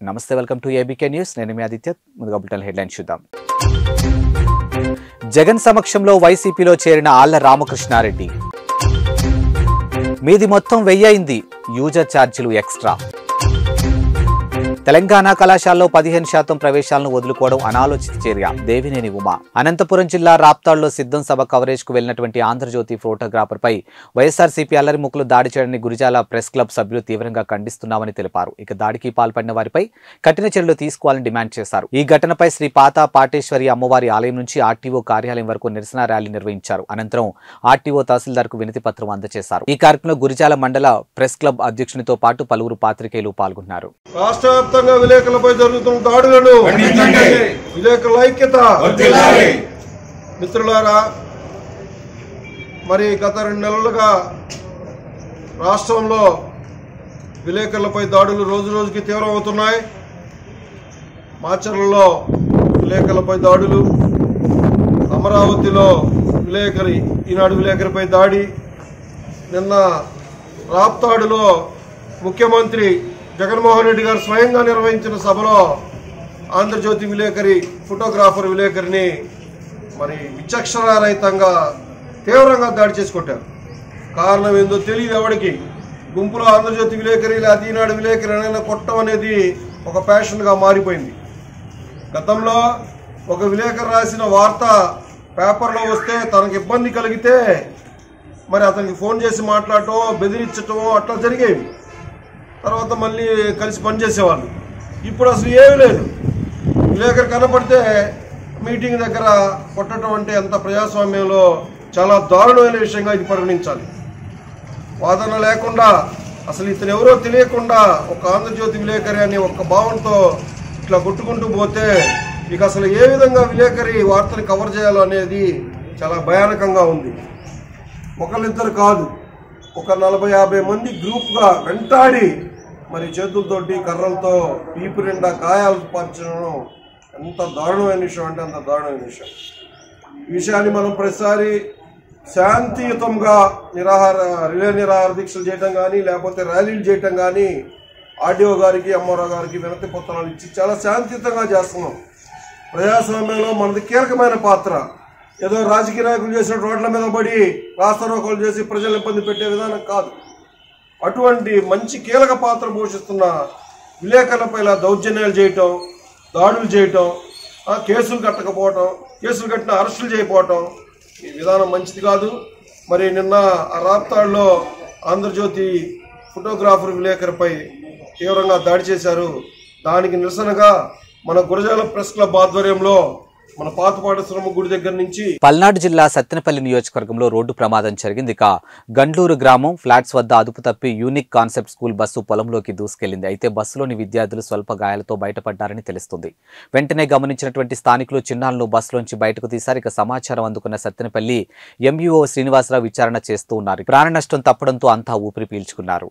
నమస్తే, welcome to ABK news. నేను మీ ఆదిత్య. ముందుగా బులెటిన్ హెడ్లైన్స్ చూద్దాం. జగన్ సమక్షంలో వైసీపీలో చేరిన ఆళ్ల రామకృష్ణారెడ్డి. మీది మొత్తం 1000 అయింది, యూజర్ ఛార్జీలు ఎక్స్ట్రా. తెలంగాణ కళాశాలలో 15% ప్రవేశాలను వదులుకోవడం అనాలోచిత చర్య. దేవినేని ఉమా. అనంతపురం జిల్లా రాప్తాడులో సిద్ధం సభ కవరేజ్ కు వెళ్లినటువంటి ఆంధ్రజ్యోతి ఫోటోగ్రాఫర్ పై వైఎస్ఆర్సీపీ అల్లరిముక్కలు దాడి చేయడాన్ని గురిజాల ప్రెస్ క్లబ్ సభ్యులు తీవ్రంగా ఖండిస్తున్నామని తెలిపారు. ఇక దాడికి పాల్పడిన వారిపై కఠిన చర్యలు తీసుకోవాలని డిమాండ్ చేశారు. ఈ ఘటనపై శ్రీ పాత పాటేశ్వరి అమ్మవారి ఆలయం నుంచి ఆర్టీఓ కార్యాలయం వరకు నిరసన ర్యాలీ నిర్వహించారు. అనంతరం ఆర్టీఓ తహసీల్దార్ కు వినతి పత్రం అందజేశారు. ఈ కార్యక్రమంలో గురిజాల మండల ప్రెస్ క్లబ్ అధ్యక్షునితో పాటు పలువురు పాత్రికేయులు పాల్గొన్నారు. విలేకరులపై జరుగుతున్న దాడులను విలేకరుల ఐక్యత. మిత్రులారా, మరి గత 2 నెలలుగా రాష్ట్రంలో విలేకరులపై దాడులు రోజు రోజుకి తీవ్రమవుతున్నాయి. మాచర్లలో విలేకరులపై దాడులు, అమరావతిలో ఈనాడు విలేకరిపై దాడి, నిన్న రాప్తాడులో ముఖ్యమంత్రి జగన్మోహన్ రెడ్డి గారు స్వయంగా నిర్వహించిన సభలో ఆంధ్రజ్యోతి విలేకరి, ఫోటోగ్రాఫర్ విలేకరిని మరి విచక్షణారహితంగా తీవ్రంగా దాడి చేసి కొట్టారు. కారణం ఏందో తెలియదు ఎవరికి. గుంపులో ఆంధ్రజ్యోతి విలేకరి లేదా ఈనాడు విలేకరి అనేది కొట్టడం అనేది ఒక ప్యాషన్గా మారిపోయింది. గతంలో ఒక విలేకరు రాసిన వార్త పేపర్లో వస్తే తనకు ఇబ్బంది కలిగితే మరి అతనికి ఫోన్ చేసి మాట్లాడటం, బెదిరించటం అట్లా జరిగేవి. తర్వాత మళ్ళీ కలిసి పనిచేసేవాళ్ళు. ఇప్పుడు అసలు ఏమీ లేదు. విలేకరు కనపడితే మీటింగ్ దగ్గర కొట్టడం అంటే ఎంత ప్రజాస్వామ్యంలో చాలా దారుణమైన విషయంగా ఇది పరిగణించాలి. వాదన లేకుండా, అసలు ఇతను ఎవరో తెలియకుండా ఒక ఆంధ్రజ్యోతి విలేకరి అనే ఒక్క భావంతో ఇట్లా కొట్టుకుంటూ పోతే ఇక అసలు ఏ విధంగా విలేకరి వార్తని కవర్ చేయాలో అనేది చాలా భయానకంగా ఉంది. ఒకళ్ళిద్దరు కాదు, ఒక 40-50 మంది గ్రూప్గా వెంటాడి మరి చేతులతోటి కర్రలతో పీపు నిండా గాయాలు పార్చడం ఎంత దారుణమైన విషయం అంటే అంత దారుణమైన విషయం. ఈ విషయాన్ని మనం ప్రతిసారి శాంతియుతంగా రిలే నిరాహార దీక్షలు చేయటం కానీ, లేకపోతే ర్యాలీలు చేయటం కానీ, ఆర్డీఓ గారికి, ఎంఆర్ఓ గారికి వినతి పత్రాలు ఇచ్చి చాలా శాంతియుతంగా చేస్తున్నాం. ప్రజాస్వామ్యంలో మనది కీలకమైన పాత్ర. ఏదో రాజకీయ నాయకులు చేసిన రోడ్ల మీద పడి రాస్తారోకోలు చేసి ప్రజలు ఇబ్బంది పెట్టే విధానం కాదు. అటువంటి మంచి కీలక పాత్ర పోషిస్తున్న విలేకరులపై ఇలా దౌర్జన్యాలు చేయటం, దాడులు చేయటం, కేసులు కట్టకపోవటం, కేసులు కట్టిన అరెస్టులు చేయకపోవటం ఈ విధానం మంచిది కాదు. మరి నిన్న ఆ రాప్తాడులో ఆంధ్రజ్యోతి ఫోటోగ్రాఫర్ విలేకరిపై తీవ్రంగా దాడి చేశారు. దానికి నిరసనగా మన గురజాల ప్రెస్ క్లబ్ ఆధ్వర్యంలో మన పాతపాటేశ్వరమ్మ గుడి దగ్గర నుంచి పల్నాడు జిల్లా సత్తెనపల్లి నియోజకవర్గంలో రోడ్డు ప్రమాదం జరిగింది. ఇక గండ్లూరు గ్రామం ఫ్లాట్స్ వద్ద అదుపు తప్పి యూనిక్ కాన్సెప్ట్ స్కూల్ బస్సు పొలంలోకి దూసుకెళ్లింది. అయితే బస్సులోని విద్యార్థులు స్వల్ప గాయాలతో బయటపడ్డారని తెలుస్తుంది. వెంటనే గమనించినటువంటి స్థానికులు చిన్నారులను బస్సులోంచి బయటకు తీశారు. ఇక సమాచారం అందుకున్న సత్తెనపల్లి ఎంఈఓ శ్రీనివాసరావు విచారణ చేస్తూ ఉన్నారు. ప్రాణ నష్టం తప్పడంతో అంతా ఊపిరి పీల్చుకున్నారు.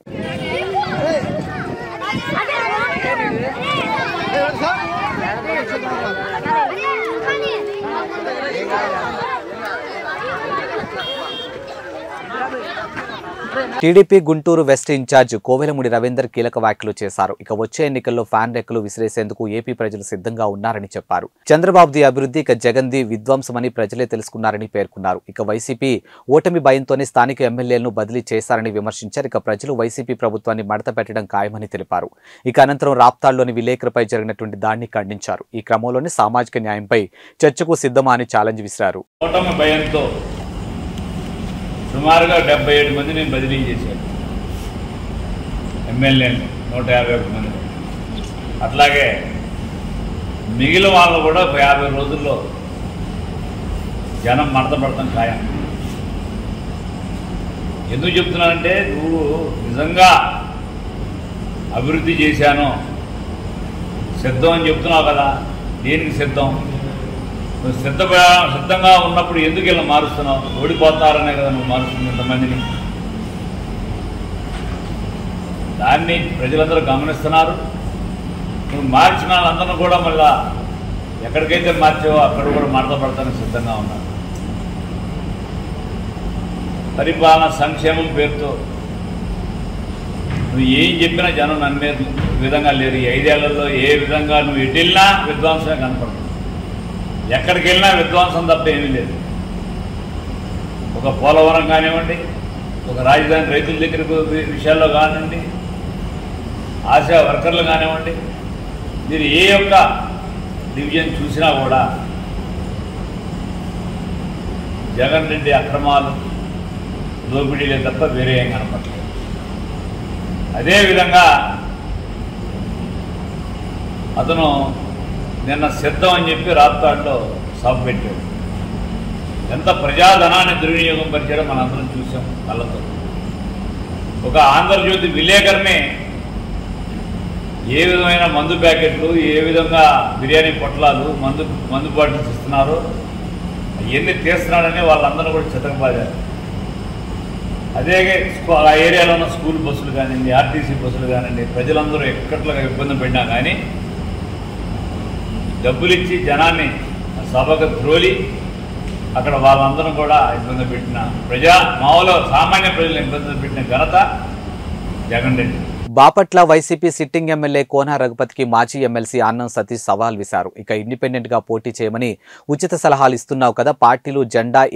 TDP Guntur west in-charge Kovelamudi Ravinder కీలక వ్యాఖ్యలు చేశారు. ఇక వచ్చే ఎన్నికల్లో ఫ్యాన్ రెక్కలు విసిరేసేందుకు ఏపీ ప్రజలు సిద్ధంగా ఉన్నారని చెప్పారు. చంద్రబాబుది అభివృద్ధి, ఇక జగన్ది విధ్వంసమని ప్రజలే తెలుసుకున్నారని పేర్కొన్నారు. ఇక వైసీపీ ఓటమి భయంతోనే స్థానిక ఎమ్మెల్యేలను బదిలీ చేశారని విమర్శించారు. ఇక ప్రజలు వైసీపీ ప్రభుత్వాన్ని మడత పెట్టడం ఖాయమని తెలిపారు. ఇక అనంతరం రాప్తాడులోని విలేకరుపై జరిగినటువంటి దాడిని ఖండించారు. ఈ క్రమంలోనే సామాజిక న్యాయంపై చర్చకు సిద్ధమా అని ఛాలెంజ్ విసిరారు. సుమారుగా 77 మంది నేను బదిలీ చేశాను, ఎమ్మెల్యేలు 151 మంది. అట్లాగే మిగిలిన వాళ్ళు కూడా 50 రోజుల్లో జనం మడతపడతాం ఖాయం. ఎందుకు చెప్తున్నానంటే, నువ్వు నిజంగా అభివృద్ధి చేశాను సిద్ధం అని చెప్తున్నావు కదా, దేనికి సిద్ధం? నువ్వు సిద్ధంగా ఉన్నప్పుడు ఎందుకు ఇలా మారుస్తున్నావు? ఓడిపోతారనే కదా నువ్వు మారుస్తుంది ఇంతమందిని. దాన్ని ప్రజలందరూ గమనిస్తున్నారు. నువ్వు మార్చిన వాళ్ళందరూ కూడా మళ్ళా ఎక్కడికైతే మార్చావో అక్కడ కూడా మడతపడతానికి సిద్ధంగా ఉన్నారు. పరిపాలన సంక్షేమం పేరుతో నువ్వు ఏం చెప్పినా జనం నమ్మే విధంగా లేరు. ఈ 5 ఏళ్లలో ఏ విధంగా నువ్వు ఎటు వెళ్ళినా విధ్వంసమే కనపడుతుంది. ఎక్కడికి వెళ్ళినా విధ్వంసం తప్ప ఏమీ లేదు. ఒక పోలవరం కానివ్వండి, ఒక రాజధాని రైతుల దగ్గర విషయాల్లో కానివ్వండి, ఆశా వర్కర్లు కానివ్వండి, మీరు ఏ యొక్క డివిజన్ చూసినా కూడా జగన్ రెడ్డి అక్రమాలు దోపిడీలే తప్ప వేరే ఏం కనపడలేదు. అదేవిధంగా అతను నిన్న సిద్ధం అని చెప్పి రాప్తాడులో సభ పెట్టాడు. ఎంత ప్రజాధనాన్ని దుర్వినియోగం పరిచాడో మనందరం చూసాం కళ్ళతో. ఒక ఆంధ్రజ్యోతి విలేకరుని ఏ విధమైన మందు ప్యాకెట్లు, ఏ విధంగా బిర్యానీ పొట్లాలు, మందు బాటిల్స్ ఇస్తున్నారో అవన్నీ తీస్తున్నాడని వాళ్ళందరూ కూడా చితకబాదారు. అదే ఆ ఏరియాలో ఉన్న స్కూల్ బస్సులు కానివ్వండి, ఆర్టీసీ బస్సులు కానివ్వండి, ప్రజలందరూ ఎక్కట్లుగా ఇబ్బంది పడినా కానీ డబ్బులు ఇచ్చి జనాన్ని సభకు త్రోలి అక్కడ వాళ్ళందరూ కూడా ఇబ్బంది పెట్టిన మామూలు సామాన్య ప్రజలను ఇబ్బంది పెట్టిన ఘనత Jagan Reddy. Bapatla YCP sitting MLA Kona రఘుపతికి మాజీ ఎమ్మెల్సీ ఆనం సతీష్ సవాల్ విసారు. ఇక ఇండిపెండెంట్ గా పోటీ చేయమని ఉచిత సలహాలు ఇస్తున్నావు కదా, పార్టీలు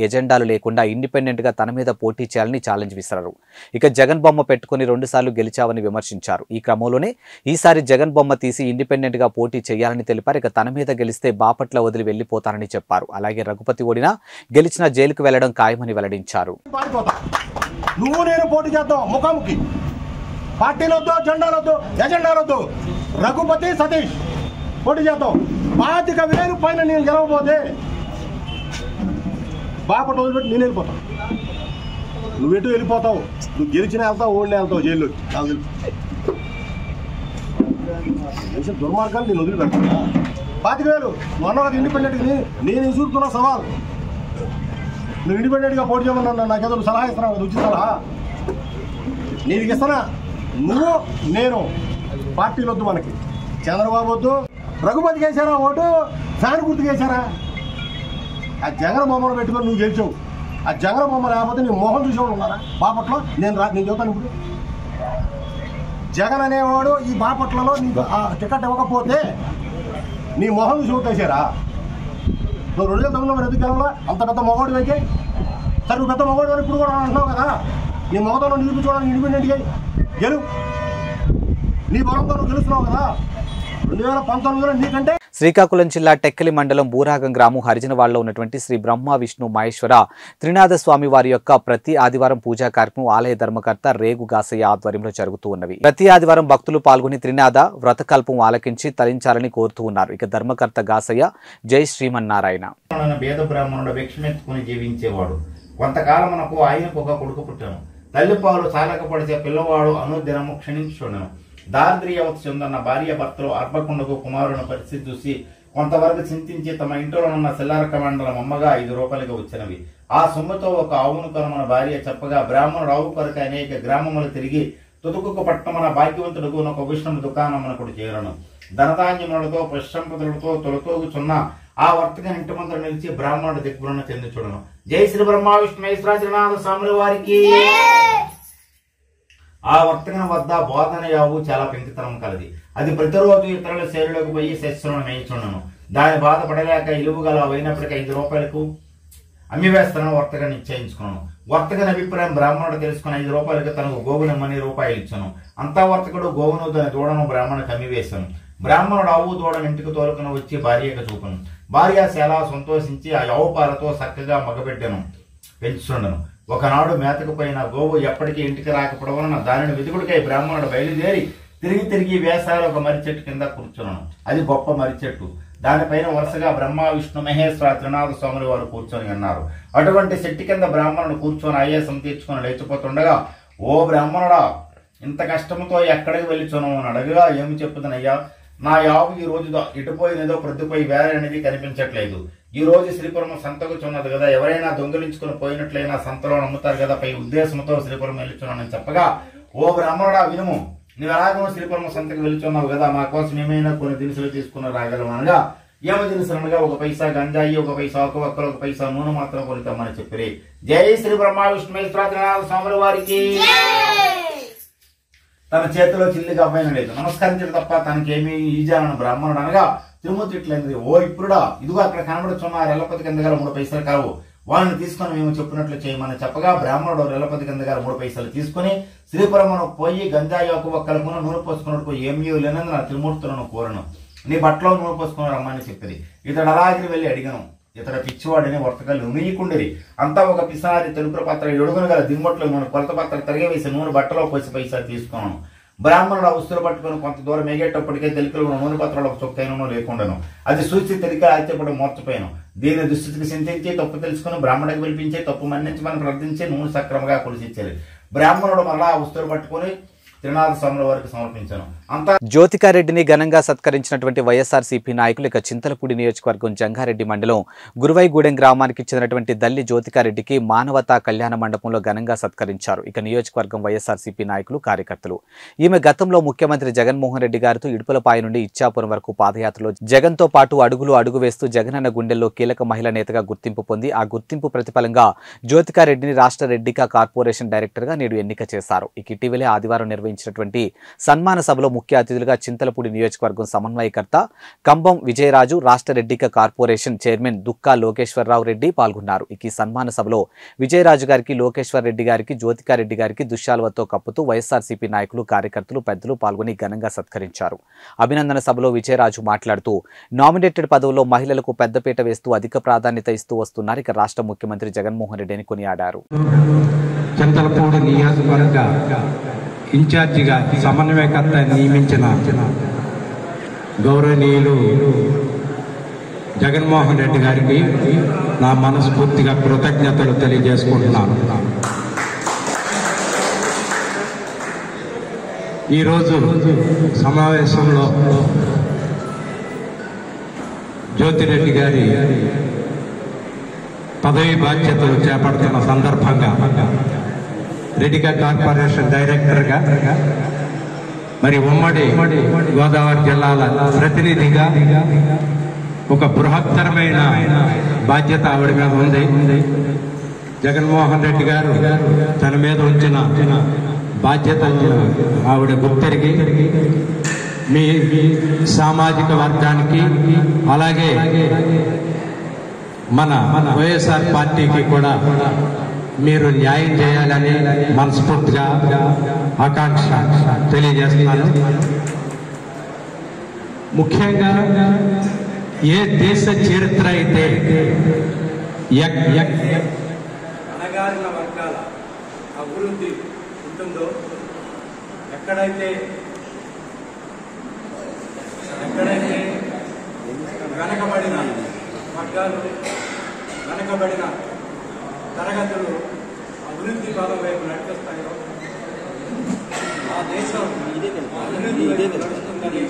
ఎజెండాలు లేకుండా ఇండిపెండెంట్ గా తన మీద పోటీ చేయాలని ఛాలెంజ్ విసిరారు. ఇక జగన్ బొమ్మ పెట్టుకుని 2 సార్లు గెలిచావని విమర్శించారు. ఈ క్రమంలోనే ఈసారి జగన్ బొమ్మ తీసి ఇండిపెండెంట్ గా పోటీ చేయాలని తెలిపారు. ఇక తన మీద గెలిస్తే బాపట్ల వదిలి వెళ్లిపోతారని చెప్పారు. అలాగే రఘుపతి ఓడినా గెలిచినా జైలుకు వెళ్లడం ఖాయమని వెల్లడించారు. పార్టీలొద్దు, జెండాలొద్దు, ఎజెండాలొద్దు, రఘుపతి సతీష్ పోటీ చేద్దాం. 25,000 పైన నేను గెలవబోతే బాపట్ల వదిలిపెట్టి నేను వెళ్ళిపోతాను. నువ్వు ఎటు వెళ్ళిపోతావు? నువ్వు గెలిచినా వెళ్తావు, ఓడినా వెళ్తావు జైల్లో. చేసిన దుర్మార్గాలు నేను వదిలిపెడతాను. 25,000 నువ్వు అన్నది ఇండిపెండెంట్గా నేను ఇసురుతున్న సవాల్. నువ్వు ఇండిపెండెంట్గా పోటీ చేయమన్నా నాకేదో సలహా ఇస్తున్నావు కదా, ఉచిత సలహా నేను ఇస్తానా? నువ్వు నేను పార్టీలు వద్దు, మనకి చంద్రబాబు వద్దు. రఘుపతికి వేసారా ఓటు? ఫ్యాన్ గుర్తుకు వేసారా? ఆ జగన్ బొమ్మను పెట్టుకొని నువ్వు గెలిచావు. ఆ జగన్ బొమ్మ లేకపోతే నీ మొహం చూసేవాడు ఉన్నారా బాపట్లో? నేను చెబుతాను ఇప్పుడు. జగన్ అనేవాడు ఈ బాపట్లలో నీకు ఆ టికెట్ ఇవ్వకపోతే నీ మొహం చూసి ఓటేసారా? నువ్వు 2009 ఎందుకు గెలవాలా? అంత పెద్ద మొగోడు వేకే సరే, నువ్వు పెద్ద మొగోడు అని ఇప్పుడు కూడా అంటున్నావు కదా. నీ మొగతో నిరూపించుకోవడానికి ఇండిపెండెంట్గా గెలు. నీ బలంతో నువ్వు గెలుస్తున్నావు కదా. 2019లో నీకంటే శ్రీకాకుళం జిల్లా టెక్కలి మండలం బూరాగం గ్రామం హరిజనవాడలో ఉన్నటువంటి శ్రీ బ్రహ్మ విష్ణు మహేశ్వర త్రినాథ స్వామి వారి యొక్క ప్రతి ఆదివారం పూజా కార్యక్రమం ఆలయ ధర్మకర్త రేగు గాసయ్య ఆధ్వర్యంలో జరుగుతూ ఉన్నవి. ప్రతి ఆదివారం భక్తులు పాల్గొని త్రినాథ వ్రతకల్పం ఆలకించి తరించాలని కోరుతూ ఉన్నారు. ఇక ధర్మకర్త గాసయ్య జై శ్రీమన్నారాయణ. పేద బ్రాహ్మణుడు భిక్షమెత్తుకుని జీవించేవాడు. కొంతకాలం మనకు ఆయనకు ఒక కొడుకు పుట్టాను. తల్లిపాలు చాలకపడితే పిల్లవాడు అనుదినము క్షణించుండను. దారిద్ర్యవతి చెందున్న భార్య భర్తలు అర్పకుండకు కుమారుని పరిస్థితి చూసి కొంతవరకు చింతించి తమ ఇంట్లో ఉన్న సిల్లారక మండలం అమ్మగా 5 రూపాయలుగా వచ్చినవి. ఆ సొమ్ముతో ఒక ఆవును కొనమన భార్య చెప్పగా బ్రాహ్మణుడు ఆవు కొరకు అనేక గ్రామములు తిరిగి తుదుకుకు పట్టమన భాగ్యవంతుడుకు ఒక విష్ణు దుకాణమునకుడు చేరను. ధనధాన్యములతో ప్రశంపతులతో తొలతోగుచున్న ఆ వర్తక ఇంటి ముందు నిలిచి బ్రాహ్మణుడు దిగ్భ్రమ చెంది చూడను. జై శ్రీ బ్రహ్మ విష్ణు మహేశ్వర త్రినాథ స్వాముల వారికి. ఆ వర్తకన వద్ద బోధన యావు చాలా పెంకితనం కలది. అది ప్రతిరోజు ఇతరుల శైలిలోకి పోయి శస్త్రులను మేయిచుండను. దాని బాధపడలేక ఇలువగల అయినప్పటికీ 5 రూపాయలకు అమ్మివేస్తానని వర్తక నిశ్చయించుకున్నాను. వర్తకని అభిప్రాయం బ్రాహ్మణుడు తెలుసుకుని 5 రూపాయలకి తనకు గోవునమ్మని రూపాయలు ఇచ్చాను. అంతా వర్తకుడు గోవును దాని దూడను బ్రాహ్మణుడికి అమ్మివేశాను. బ్రాహ్మణుడు ఆవు దూడను ఇంటికి తోలుకుని వచ్చి భార్యకు చూపను. భార్య చాలా సంతోషించి ఆ ఆవు పాలతో చక్కగా మగబిడ్డను పెంచుండను. ఒకనాడు మేతకు పోయిన గోవు ఎప్పటికీ ఇంటికి రాకపోవడం దానిని వెతుకుడికై బ్రాహ్మణుడు బయలుదేరి తిరిగి వేసాలు ఒక మర్రి చెట్టు కింద కూర్చున్నాను. అది గొప్ప మర్రి చెట్టు. దానిపైన వరుసగా బ్రహ్మ విష్ణు మహేశ్వర త్రినాథ స్వాముల వారు కూర్చొని అన్నారు. అటువంటి చెట్టు కింద బ్రాహ్మణుడు కూర్చొని ఆయాసం తీర్చుకొని లేచిపోతుండగా, ఓ బ్రాహ్మణుడా, ఇంత కష్టంతో ఎక్కడికి వెళ్ళిచును అని అడగగా, ఏమి చెప్పుదనయ్యా, నా యావు ఈ రోజు ఇటుపోయినదో ప్రొద్దుపోయి వేరే అనేది కనిపించట్లేదు. ఈ రోజు శ్రీపురం సంతకు చున్నది కదా, ఎవరైనా దొంగిలించుకుని పోయినట్లయినా సంతలో నమ్ముతారు కదా, పై ఉద్దేశంతో శ్రీపురం వెళ్ళిచున్నానని చెప్పగా, ఓ బ్రాహ్మణుడా వినుము, నువ్వు ఎలాగో శ్రీపురం సంతకు వెళ్ళిచున్నావు కదా, మా కోసం ఏమైనా కొన్ని దినుసులు తీసుకుని రాగలము అనగా, ఏమ దినుసులు అనగా 1 పైసా గంజాయి, 1 పైసా ఆకువక్కలు, 1 పైసా నూనె మాత్రం కొనితామని చెప్పి. జై శ్రీ బ్రహ్మ విష్ణు మహేశ్వర త్రినాథ స్వాముల వారికి. తన చేతిలో చిల్లిగా అమ్మాయిన లేదు, నమస్కరించడం తప్ప తనకేమీ ఈజానని బ్రాహ్మణుడు అనగా తిరుమూర్తి ఇట్లయింది. ఓ ఇప్పుడుడా, ఇదిగో అక్కడ కనబడుచున్న ఆ రెల్లపతి కింద గల 3 పైసలు కావు, వాళ్ళని తీసుకొని మేము చెప్పినట్లు చేయమని చెప్పగా బ్రాహ్మణుడు రెల్లపతి కింద గల 3 పైసలు తీసుకుని శ్రీపురమును పోయి గంజాయోకు ఒక్కలకును నూనె పోసుకున్నట్టు ఏమీ లేనందున త్రిమూర్తులను కోరను, నీ బట్టలో నూనె పోసుకుని రమ్మని చెప్పింది. ఇతడు అలాగే వెళ్ళి అడిగాను. ఇతడు పిచ్చివాడిని వర్తకాలు ఉమియకుండిరి. అంతా ఒక పిసారి తెలుపు పాత్ర ఎడుగును గల దిమ్మట్లు నూనె కొలత పాత్ర తరిగవేసి నూనె బట్టలో పోసి పైసా తీసుకున్నాను. బ్రాహ్మణుడు ఉస్తులు పట్టుకుని కొంత దూరం ఎగేటప్పటికే తెలుపులో నూనె పాత్రలో ఒక చొక్కైనను లేకుండాను. అది చూసి తెలిక ఆశ్చర్యపడి మోర్చిపోయాను. దీని దుస్థితికి చింతించి తప్పు తెలుసుకుని బ్రాహ్మణుడికి పిలిపించి తప్పు మన్నించమని ప్రార్థించి నూనె సక్రమంగా కొలిసిచ్చారు. బ్రాహ్మణుడు మరలా ఉస్తులు పట్టుకుని త్రినాథ స్వాముల వారికి సమర్పించాను. అంతా జ్యోతికారెడ్డిని ఘనంగా సత్కరించినటువంటి వైఎస్ఆర్సీపీ నాయకులు ఇక చింతలపూడి నియోజకవర్గం జంగారెడ్డి మండలం గురువైగూడెం గ్రామానికి చెందినటువంటి దల్లి జ్యోతికారెడ్డికి మానవతా కళ్యాణ మండపంలో ఘనంగా సత్కరించారు. ఇక నియోజకవర్గం వైఎస్ఆర్సీపీ నాయకులు కార్యకర్తలు. ఈమె గతంలో ముఖ్యమంత్రి జగన్మోహన్ రెడ్డి గారితో ఇడుపులపాయ నుండి ఇచ్చాపురం వరకు పాదయాత్రలో జగన్తో పాటు అడుగు వేస్తూ జగనన్న గుండెల్లో కీలక మహిళా నేతగా గుర్తింపు పొంది ఆ గుర్తింపు ప్రతిఫలంగా జ్యోతికారెడ్డిని రాష్ట్ర రెడ్డికా కార్పొరేషన్ డైరెక్టర్గా నేడు ఎన్నిక చేశారు. ఇక ఇటీవలే ఆదివారం నిర్వహించినటువంటి సన్మాన సభలో ముఖ్య అతిథులుగా చింతలపూడి నియోజకవర్గం సమన్వయకర్త కంబం విజయరాజు, రాష్ట్ర రెడ్డిక కార్పొరేషన్ చైర్మన్ దుక్కా లోకేశ్వరరావు రెడ్డి పాల్గొన్నారు. ఇక ఈ సన్మాన సభలో విజయరాజు గారికి, లోకేశ్వర్ రెడ్డి గారికి, జ్యోతికారెడ్డి గారికి దుశ్శాలువతో కప్పుతూ వైఎస్ఆర్సీపీ నాయకులు, కార్యకర్తలు, పెద్దలు పాల్గొని ఘనంగా సత్కరించారు. అభినందన సభలో విజయరాజు మాట్లాడుతూ నామినేటెడ్ పదవుల్లో మహిళలకు పెద్దపీట వేస్తూ అధిక ప్రాధాన్యత ఇస్తూ వస్తున్నారు. ఇక రాష్ట్ర ముఖ్యమంత్రి జగన్మోహన్ రెడ్డిని కొనియాడారు. చింతలపూడి నియోజకవర్గ ఇన్ఛార్జిగా సమన్వయకర్త నియమించిన గౌరవనీయులు జగన్మోహన్ రెడ్డి గారికి నా మనస్ఫూర్తిగా కృతజ్ఞతలు తెలియజేసుకుంటున్నాను. ఈరోజు సమావేశంలో జ్యోతిరెడ్డి గారి పదవి బాధ్యతలు చేపడుతున్న సందర్భంగా రెడ్డికా కార్పొరేషన్ డైరెక్టర్గా మరి ఉమ్మడి గోదావరి జిల్లాల ప్రతినిధిగా ఒక బృహత్తరమైన బాధ్యత ఆవిడ మీద ఉంది. జగన్మోహన్ రెడ్డి గారు తన మీద ఉంచిన బాధ్యతలను ఆవిడ గుర్తెరిగి మీ సామాజిక వర్గానికి అలాగే మన వైఎస్ఆర్ పార్టీకి కూడా మీరు న్యాయం చేయాలని మనస్ఫూర్తిగా ఆకాంక్ష తెలియజేస్తున్నాను. ముఖ్యంగా ఏ దేశ చరిత్ర అయితే అణగారిన వర్గాల అభివృద్ధి ఉంటుందో, ఎక్కడైతే వెనకబడిన వర్గాలు, వెనకబడిన తరగతులు అభివృద్ధి భాగం వైపు నడిపిస్తాయో ఆ దేశం అభివృద్ధి నడుస్తుందని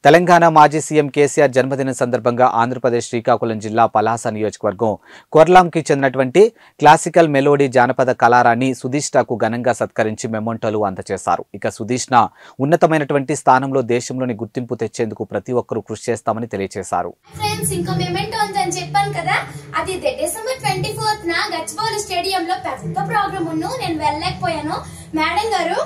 తెలంగాణ మాజీ సీఎం కేసీఆర్ జన్మదినం సందర్భంగా ఆంధ్రప్రదేశ్ శ్రీకాకుళం జిల్లా పలాస నియోజకవర్గం కొర్లాంకి చెందినటువంటి క్లాసికల్ మెలోడీ జానపద కళారాణి సుధీష్ణకు ఘనంగా సత్కరించి మెమోంటోలు అందజేశారు. ఇక సుధీష్ణ ఉన్నతమైనటువంటి స్థానంలో దేశంలోని గుర్తింపు తెచ్చేందుకు ప్రతి ఒక్కరూ కృషి చేస్తామని తెలియజేశారు. డిసెంబర్ 24న గచ్చిబౌలి స్టేడియంలో పెద్ద ప్రోగ్రామ్ నేను వెళ్ళలేకపోయాను. మేడం గారు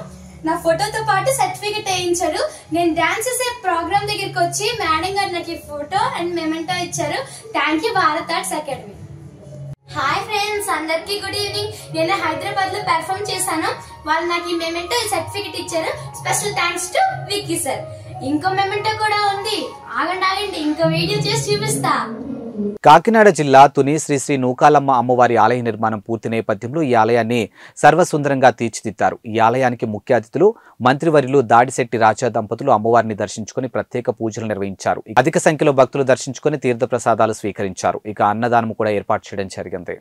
నా ఫోటోతో పాటు సర్టిఫికెట్ వేయించారు. నేను డాన్స్ చేసే ప్రోగ్రామ్ దగ్గరికి వచ్చి మేడం గారు నాకు ఫోటో అండ్ మెమెంటో ఇచ్చారు. Thank you Bharat arts academy. Hi friends, అందరికి గుడ్ ఈవినింగ్. నేను హైదరాబాద్ లో పెర్ఫార్మ్ చేశాను. వాళ్ళు నాకు ఈ మెమెంటో సర్టిఫికెట్ ఇచ్చారు. Special thanks to Vicky sir. ఇంకో మెమెంటో కూడా ఉంది, ఆగండి ఇంకో వీడియో చేసి చూపిస్తా. కాకినాడ జిల్లా తుని శ్రీ శ్రీ నూకాలమ్మ అమ్మవారి ఆలయ నిర్మాణం పూర్తి నేపథ్యంలో ఈ ఆలయాన్ని సర్వసుందరంగా తీర్చిదిద్దారు. ఈ ఆలయానికి ముఖ్య అతిథులు మంత్రివర్యులు దాడిశెట్టి రాజా దంపతులు అమ్మవారిని దర్శించుకుని ప్రత్యేక పూజలు నిర్వహించారు. అధిక సంఖ్యలో భక్తులు దర్శించుకుని తీర్థ ప్రసాదాలు స్వీకరించారు. ఇక అన్నదానం కూడా ఏర్పాటు చేయడం జరిగింది.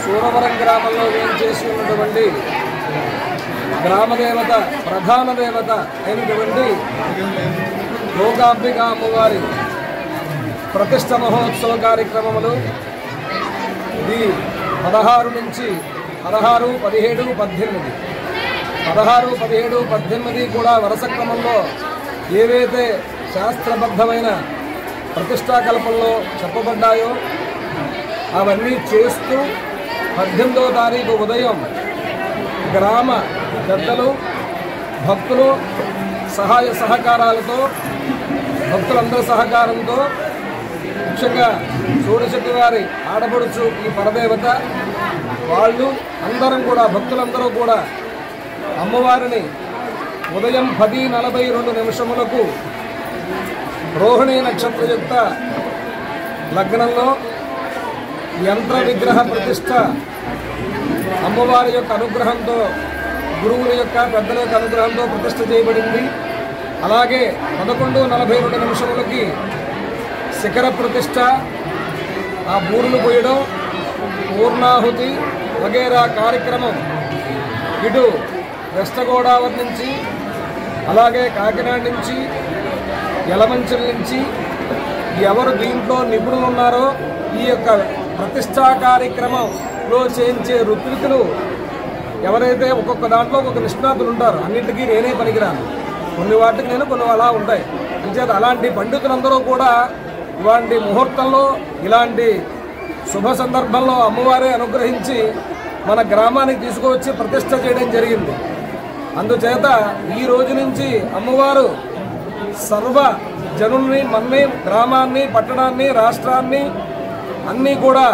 సూరవరం గ్రామంలో ఏం చేసి ఉన్నటువంటి గ్రామదేవత, ప్రధాన దేవత అయినటువంటి లోకాంబిక అమ్మవారి ప్రతిష్ట మహోత్సవ కార్యక్రమములు ఇది 16 నుంచి 16, 17, 18 కూడా వరుస క్రమంలో ఏవైతే శాస్త్రబద్ధమైన ప్రతిష్టాకల్పంలో చెప్పబడ్డాయో అవన్నీ చేస్తూ 18వ తారీఖు ఉదయం గ్రామ పెద్దలు భక్తులు సహాయ సహకారాలతో భక్తులందరి సహకారంతో ముఖ్యంగా చూడశెట్టి వారి ఆడపడుచు ఈ పరదేవత వాళ్ళు అందరం కూడా భక్తులందరూ కూడా అమ్మవారిని ఉదయం 10:42 రోహిణీ నక్షత్రయుక్త లగ్నంలో యంత్ర విగ్రహ ప్రతిష్ట అమ్మవారి యొక్క అనుగ్రహంతో గురువుల యొక్క పెద్దల యొక్క అనుగ్రహంతో ప్రతిష్ట చేయబడింది. అలాగే 11:42 శిఖర ప్రతిష్ట, ఆ బూరులు పోయడం, పూర్ణాహుతి వగేరా కార్యక్రమం ఇటు వెస్ట్ గోదావరి నుంచి అలాగే కాకినాడ నుంచి యలమంచిల నుంచి ఎవరు దీంట్లో నిపుణులు ఉన్నారో ఈ యొక్క ప్రతిష్టా కార్యక్రమంలో చేయించే ఋత్వికులు ఎవరైతే ఒక్కొక్క దాంట్లో ఒక్కొక్క నిష్ణాతులు ఉంటారు. అన్నింటికీ నేనే పనికిరాను, కొన్ని వాటికి నేను కొన్ని అలా ఉంటాయి. అంచేత అలాంటి పండితులందరూ కూడా ఇలాంటి ముహూర్తంలో ఇలాంటి శుభ సందర్భంలో అమ్మవారే అనుగ్రహించి మన గ్రామానికి తీసుకువచ్చి ప్రతిష్ట చేయడం జరిగింది. అందుచేత ఈ రోజు నుంచి అమ్మవారు సర్వ జనుల్ని, మన్ని, గ్రామాన్ని, పట్టణాన్ని, రాష్ట్రాన్ని అన్నీ కూడా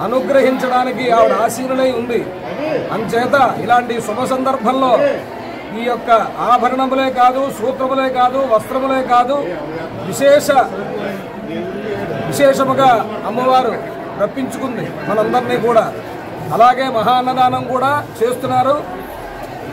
అనుగ్రహించడానికి ఆవిడ ఆసీనులై ఉంది. అందుచేత ఇలాంటి శుభ సందర్భంలో ఈ యొక్క ఆభరణములే కాదు, సూత్రములే కాదు, వస్త్రములే కాదు, విశేషముగా అమ్మవారు రప్పించుకుంది మనందరినీ కూడా. అలాగే మహాన్నదానం కూడా చేస్తున్నారు.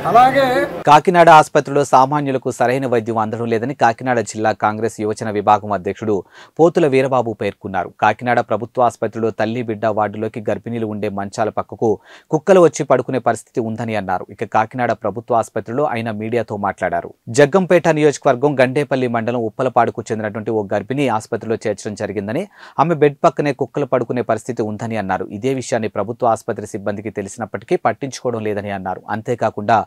అలాగే కాకినాడ ఆసుపత్రిలో సామాన్యులకు సరైన వైద్యం అందడం లేదని కాకినాడ జిల్లా కాంగ్రెస్ యువజన విభాగం అధ్యక్షుడు పోతుల వీరబాబు పేర్కొన్నారు. కాకినాడ ప్రభుత్వ ఆసుపత్రిలో తల్లి బిడ్డ వార్డులోకి గర్భిణీలు ఉండే మంచాల పక్కకు కుక్కలు వచ్చి పడుకునే పరిస్థితి ఉందని అన్నారు. ఇక కాకినాడ ప్రభుత్వ ఆసుపత్రిలో ఆయన మీడియాతో మాట్లాడారు. జగ్గంపేట నియోజకవర్గం గండేపల్లి మండలం ఉప్పలపాడుకు చెందినటువంటి ఓ గర్భిణి ఆసుపత్రిలో చేర్చడం జరిగిందని, ఆమె బెడ్ పక్కనే కుక్కలు పడుకునే పరిస్థితి ఉందని అన్నారు. ఇదే విషయాన్ని ప్రభుత్వ ఆసుపత్రి సిబ్బందికి తెలిసినప్పటికీ పట్టించుకోవడం లేదని అన్నారు. అంతేకాకుండా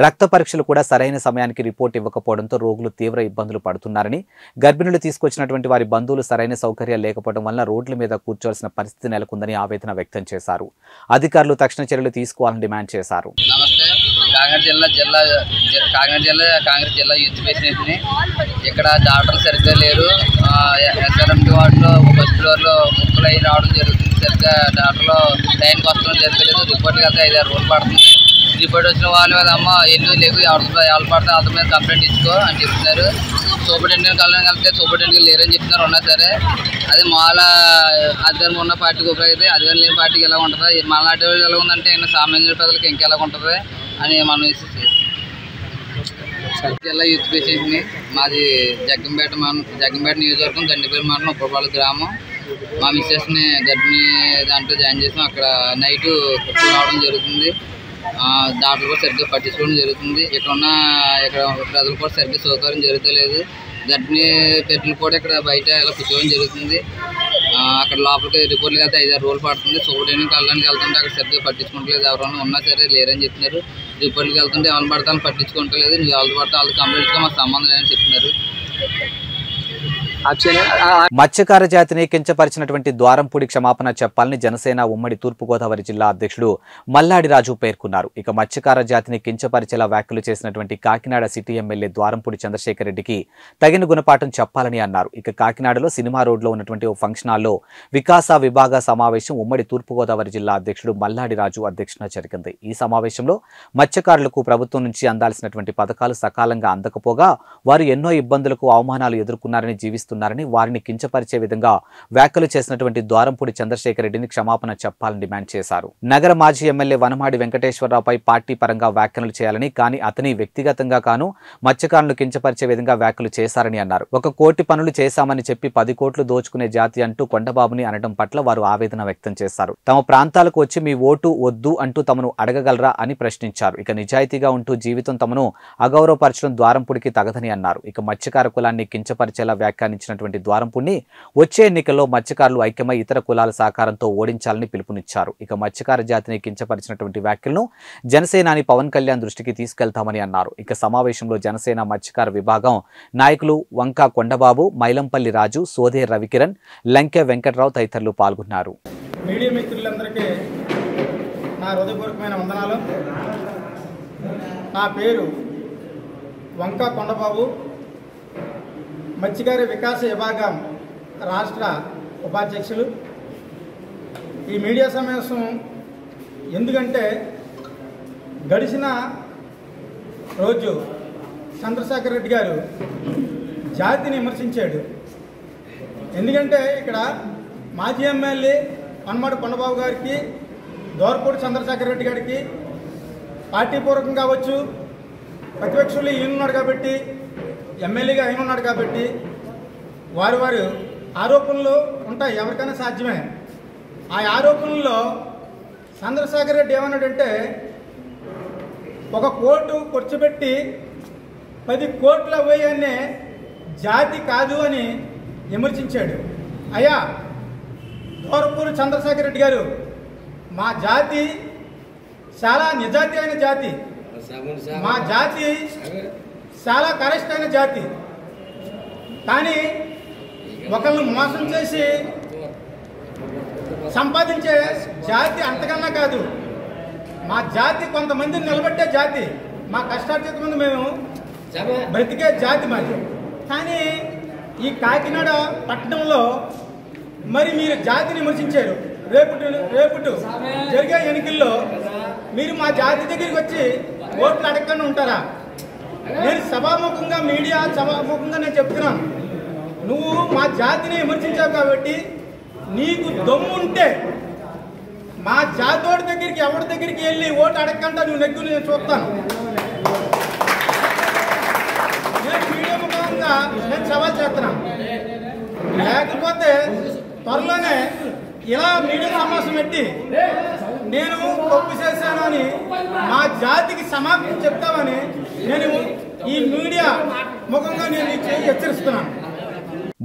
రక్త పరీక్షలు కూడా సరైన సమయానికి రిపోర్ట్ ఇవ్వకపోవడంతో రోగులు తీవ్ర ఇబ్బందులు పడుతున్నారని, గర్భిణులు తీసుకొచ్చినటువంటి వారి బంధువులు సరైన సౌకర్యాలు లేకపోవడం వల్ల రోడ్ల మీద కూర్చోవలసిన పరిస్థితి నెలకొందని ఆవేదన వ్యక్తం చేశారు. అధికారులు తక్షణ చర్యలు తీసుకోవాలని డిమాండ్ చేశారు. నమస్తే, కాకినాడ జిల్లా కాంగ్రెస్ జిల్లా యూత్ ప్రెసిడెంట్ని. ఇక్కడ డాక్టర్లు సరిగ్గా లేరు. ఎస్ఆర్ఎంటీ వార్డులో ఫస్ట్ ఫ్లోర్లో ముక్కలు అయి రావడం జరుగుతుంది. సరిగ్గా డాక్టర్లు టైంకి వస్తడం జరగలేదు. రిపోర్ట్కి వెళ్తే 5-6 రోజులు పడుతుంది. రిపోర్ట్ వచ్చిన వాళ్ళు మీద అమ్మ ఎందుకు లేవు, ఎవరు పడితే వాళ్ళ మీద కంప్లైంట్ ఇచ్చుకో అని చెప్తున్నారు. సూపరింటెండెంట్ కళ్ళని కలిపితే సూపరింటెండెంట్కి లేరని చెప్తున్నారు. ఉన్నా సరే అదే మాల అధికారం ఉన్న పార్టీకి ఉపయోగితే అధికారం లేని పార్టీకి ఎలా ఉంటుంది, మాలాంటి వాళ్ళు ఎలా ఉందంటే ఇంకా సామాన్య ప్రజలకు ఇంకెలా ఉంటుంది అని మనం జిల్లా యూత్ ప్రెసిడెంట్ని. మాది జగ్గంపేట నియోజకవర్గం, గండిపల్లి మండలం, ఉప్పలపాడు గ్రామం. మా మిస్సెస్ని గర్భిణీ దాంట్లో జాయిన్ చేసాం. అక్కడ నైట్ కుక్కలు రావడం జరుగుతుంది. డాక్టర్ కూడా సరిగ్గా పట్టించుకోవడం జరుగుతుంది. ఇక్కడ ప్రజలు కూడా సరిగ్గా సౌకర్యం జరుగుతలేదు. గర్భిణీ పెట్టలు కూడా ఇక్కడ బయట ఇలా కూర్చోవడం జరుగుతుంది. అక్కడ లోపలికి రిపోర్ట్కి వెళ్తే 5-6 రోజులు పడుతుంది. సూపరింటెండెంట్కి వెళ్ళడానికి వెళ్తుంటే అక్కడ సరిగ్గా పట్టించుకోవట్లేదు. ఎవరైనా ఉన్నా సరే లేరని చెప్తున్నారు. రిపోర్ట్కి వెళ్తుంటే ఎవరు పడతాను పట్టించుకోవట్లేదు. నువ్వు ఎవరు పడతా వాళ్ళకి కంప్లీట్గా మాకు సంబంధం లేదని చెప్తున్నారు. మత్స్యకార జాతిని కించపరిచినటువంటి ద్వారంపూడి క్షమాపణ చెప్పాలని జనసేన ఉమ్మడి తూర్పుగోదావరి జిల్లా అధ్యక్షుడు మల్లాడి రాజు పేర్కొన్నారు. ఇక మత్స్యకార జాతిని కించపరిచేలా వ్యాఖ్యలు చేసినటువంటి కాకినాడ సిటీ ఎమ్మెల్యే ద్వారంపూడి చంద్రశేఖర్ రెడ్డికి తగిన గుణపాఠం చెప్పాలని అన్నారు. ఇక కాకినాడలో సినిమా రోడ్లో ఉన్నటువంటి ఓ ఫంక్షన్ హాల్లో వికాస విభాగ సమావేశం ఉమ్మడి తూర్పుగోదావరి జిల్లా అధ్యక్షుడు మల్లాడి రాజు అధ్యక్షతన జరిగింది. ఈ సమావేశంలో మత్స్యకారులకు ప్రభుత్వం నుంచి అందాల్సినటువంటి పథకాలు సకాలంగా అందకపోగా వారు ఎన్నో ఇబ్బందులకు అవమానాలు ఎదుర్కొన్నారని జీవిస్తున్నారని, వారిని కించపరిచే విధంగా వ్యాఖ్యలు చేసినటువంటి ద్వారంపూడి చంద్రశేఖర్ రెడ్డిని క్షమాపణ చెప్పాలని డిమాండ్ చేశారు. నగర మాజీ ఎమ్మెల్యే వనమాడి వెంకటేశ్వరరావుపై పార్టీ పరంగా వ్యాఖ్యలు చేయాలని, కానీ అతని వ్యక్తిగతంగా కాను మత్స్యకారులను కించపరిచే విధంగా వ్యాఖ్యలు చేశారని అన్నారు. 1 కోటి పనులు చేశామని చెప్పి 10 కోట్లు దోచుకునే జాతి అంటూ కొండబాబుని అనడం పట్ల వారు ఆవేదన వ్యక్తం చేశారు. తమ ప్రాంతాలకు వచ్చి మీ ఓటు వద్దు అంటూ తమను అడగగలరా అని ప్రశ్నించారు. ఇక నిజాయితీగా ఉంటూ జీవితం తమను అగౌరవపరచడం ద్వారంపూడికి తగదని అన్నారు. ఇక మత్స్యకార కులాన్ని కించపరిచేలా వ్యాఖ్యానించిన ఇచ్చినటువంటి ద్వారంపుణ్ణి వచ్చే ఎన్నికల్లో మత్స్యకారులు ఐక్యమై ఇతర కులాల సహకారంతో ఓడించాలని పిలుపునిచ్చారు. ఇక మత్స్యకార జాతిని కించపరిచినటువంటి వ్యాఖ్యలను జనసేనాని పవన్ కళ్యాణ్ దృష్టికి తీసుకెళ్తామని అన్నారు. ఇక సమావేశంలో జనసేన మత్స్యకార విభాగం నాయకులు వంకా కొండబాబు, మైలంపల్లి రాజు, సోదే రవికిరణ్, లంకె వెంకట్రావు తదితరులు పాల్గొన్నారు. మీడియా మిత్రులందరికీ నా హృదయపూర్వకమైన వందనాలు. నా పేరు వంకా కొండబాబు, మత్స్యకార వికాస విభాగం రాష్ట్ర ఉపాధ్యక్షులు. ఈ మీడియా సమావేశం ఎందుకంటే గడిచిన రోజు చంద్రశేఖర్ రెడ్డి గారు జాతిని విమర్శించాడు. ఎందుకంటే ఇక్కడ మాజీ ఎమ్మెల్యే పనమటి కొండబాబు గారికి, దోరపూడి చంద్రశేఖర్ రెడ్డి గారికి పార్టీ పూర్వకం కావచ్చు, ప్రతిపక్షులు ఈయనున్నాడు కాబట్టి, ఎమ్మెల్యేగా ఆయన ఉన్నాడు కాబట్టి వారి ఆరోపణలు ఉంటాయి, ఎవరికైనా సాధ్యమే. ఆ ఆరోపణల్లో చంద్రశేఖర్ రెడ్డి ఏమన్నాడంటే ఒక కోర్టు కూర్చోబెట్టి 10 కోట్ల వ్యయాన్నే జాతి కాదు అని విమర్శించాడు. అయ్యా దోరపూడి చంద్రశేఖర్ రెడ్డి గారు, మా జాతి చాలా నిజాతి అయిన జాతి, మా జాతి చాలా కరెక్ట్ అయిన జాతి. కానీ ఒకళ్ళని మోసం చేసి సంపాదించే జాతి అంతకన్నా కాదు. మా జాతి కొంతమందిని నిలబెట్టే జాతి, మా కష్టార్జిత ముందు మేము బ్రతికే జాతి మాది. కానీ ఈ కాకినాడ పట్టణంలో మరి మీరు జాతిని విమర్శించారు. రేపు జరిగే ఎన్నికల్లో మీరు మా జాతి దగ్గరికి వచ్చి ఓట్లు అడగకుండా ఉంటారా? నేను సభాముఖంగా, మీడియా సభాముఖంగా నేను చెప్తున్నాను, నువ్వు మా జాతిని విమర్శించావు కాబట్టి నీకు దమ్ముంటే మా జాతోడి దగ్గరికి, ఎవరి దగ్గరికి వెళ్ళి ఓటు అడగకుండా నువ్వు నెగ్గు నేను చూస్తాను. నేను మీడియా ముఖంగా నేను సవాల్ చేస్తున్నాను. లేకపోతే త్వరలోనే ఇలా మీడియా సమావేశం పెట్టి నేను తప్పు చేశాను అని మా జాతికి సమాప్తి చెప్తామని నేను ఈ మీడియా ముఖంగా నేను హెచ్చరిస్తున్నాను.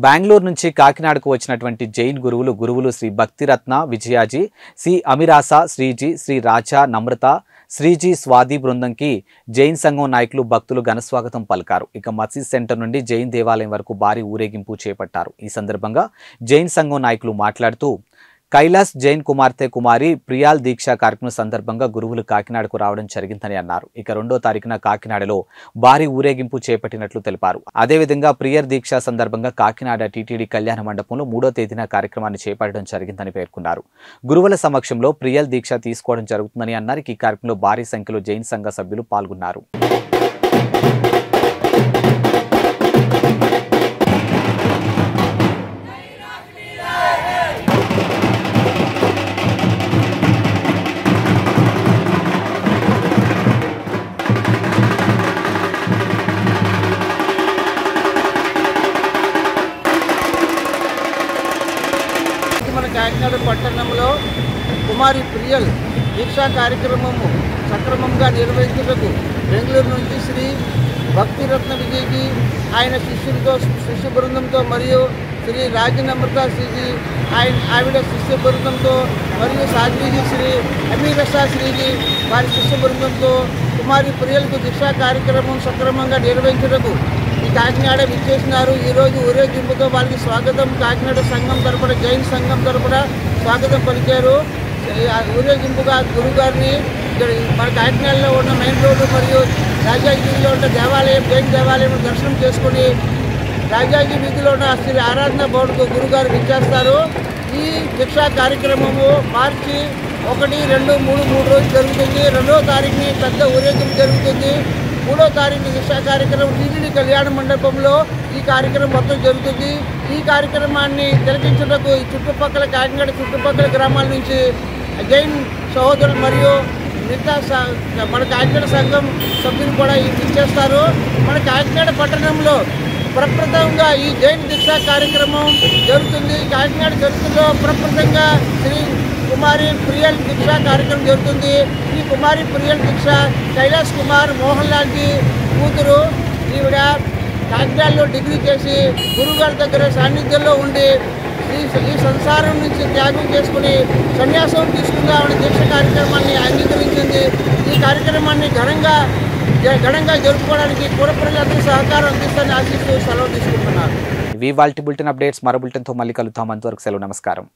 బెంగళూరు నుంచి కాకినాడకు వచ్చినటువంటి జైన్ గురువులు శ్రీ భక్తిరత్న విజయాజీ, శ్రీ అమిరాస శ్రీజీ, శ్రీ రాజా నమ్రత, శ్రీజీ స్వాతి బృందంకి జైన్ సంఘం నాయకులు, భక్తులు ఘనస్వాగతం పలికారు. ఇక మసీద్ సెంటర్ నుండి జైన్ దేవాలయం వరకు భారీ ఊరేగింపు చేపట్టారు. ఈ సందర్భంగా జైన్ సంఘం నాయకులు మాట్లాడుతూ కైలాస్ జైన్ కుమార్తె కుమారి ప్రియాల్ దీక్ష కార్యక్రమం సందర్భంగా గురువులు కాకినాడకు రావడం జరిగిందని అన్నారు. ఇక 2వ తారీఖున కాకినాడలో భారీ ఊరేగింపు చేపట్టినట్లు తెలిపారు. అదేవిధంగా ప్రియర్ దీక్ష సందర్భంగా కాకినాడ టీటీడీ కళ్యాణ మండపంలో 3వ తేదీన కార్యక్రమాన్ని చేపట్టడం జరిగిందని పేర్కొన్నారు. గురువుల సమక్షంలో ప్రియల్ దీక్ష తీసుకోవడం జరుగుతుందని అన్నారు. ఈ కార్యక్రమంలో భారీ సంఖ్యలో జైన్ సంఘ సభ్యులు పాల్గొన్నారు. కాకినాడ పట్టణంలో కుమారి ప్రియల్ దీక్షా కార్యక్రమము సక్రమంగా నిర్వహించుటకు బెంగళూరు నుంచి శ్రీ భక్తిరత్న విజయ్కి ఆయన శిష్య బృందంతో మరియు శ్రీ రాజనమ్రత శ్రీజీ ఆవిడ శిష్య బృందంతో మరియు సాధ్వీజీ శ్రీ అమీరసా శ్రీజీ వారి శిష్య బృందంతో కుమారి ప్రియల్కు దీక్షా కార్యక్రమం సక్రమంగా నిర్వహించుటకు ఈ కాకినాడ విచ్చేసినారు. ఈరోజు ఊరేగింపుతో వారికి స్వాగతం కాకినాడ సంఘం తరపున, జైన్ సంఘం తరపున స్వాగతం పలికారు. ఊరేగింపుగా గురుగారిని మన కాకినాడలో ఉన్న మెయిన్ రోడ్డు మరియు రాజాజీ వీధిలో ఉన్న దేవాలయం, జైన్ దేవాలయం దర్శనం చేసుకుని రాజాజీ వీధిలో ఉన్న శ్రీ ఆరాధన బోర్డుకు గురుగారు విచ్చేస్తారు. ఈ దీక్షా కార్యక్రమము మార్చి 1, 2, 3 రోజులు జరుగుతుంది. 2వ తారీఖుని పెద్ద ఊరేగింపు జరుగుతుంది. 3వ తారీఖు దీక్షా కార్యక్రమం టీటీడీ కళ్యాణ మండపంలో ఈ కార్యక్రమం మొత్తం జరుగుతుంది. ఈ కార్యక్రమాన్ని తిలకించుటకు ఈ చుట్టుపక్కల కాకినాడ చుట్టుపక్కల గ్రామాల నుంచి జైన్ సహోదరులు మరియు మిగతా మన కాకినాడ సంఘం సభ్యులు కూడా ఇచ్చేస్తారు. మన కాకినాడ పట్టణంలో ప్రప్రథమంగా ఈ జైన్ దీక్షా కార్యక్రమం జరుగుతుంది. కాకినాడ చర్చిలో ప్రప్రథమంగా శ్రీ కుమారి ప్రియల్ దీక్షా కార్యక్రమం జరుగుతుంది. ఈ కుమారి ప్రియల్ దీక్ష కైలాస్ కుమార్ మోహన్ లాల్ జీ కూతురు. ఈవిడ కాకినాడలో డిగ్రీ చేసి గురువుగారి దగ్గర సాన్నిధ్యంలో ఉండి ఈ సంసారం నుంచి త్యాగం చేసుకుని సన్యాసం తీసుకుందామని దీక్ష కార్యక్రమాన్ని అంగీకరించింది. ఈ కార్యక్రమాన్ని ఘనంగా జరుపుకోవడానికి పూర్వ ప్రజలందరూ సహకారం అందిస్తారని ఆశిస్తూ సెలవు తీసుకుంటున్నారు. ఇవి వాల్టి బులెటిన్ అప్డేట్స్. మరో బులెటిన్తో మళ్ళీ కలుద్దాం. అంతవరకు సెలవు. నమస్కారం.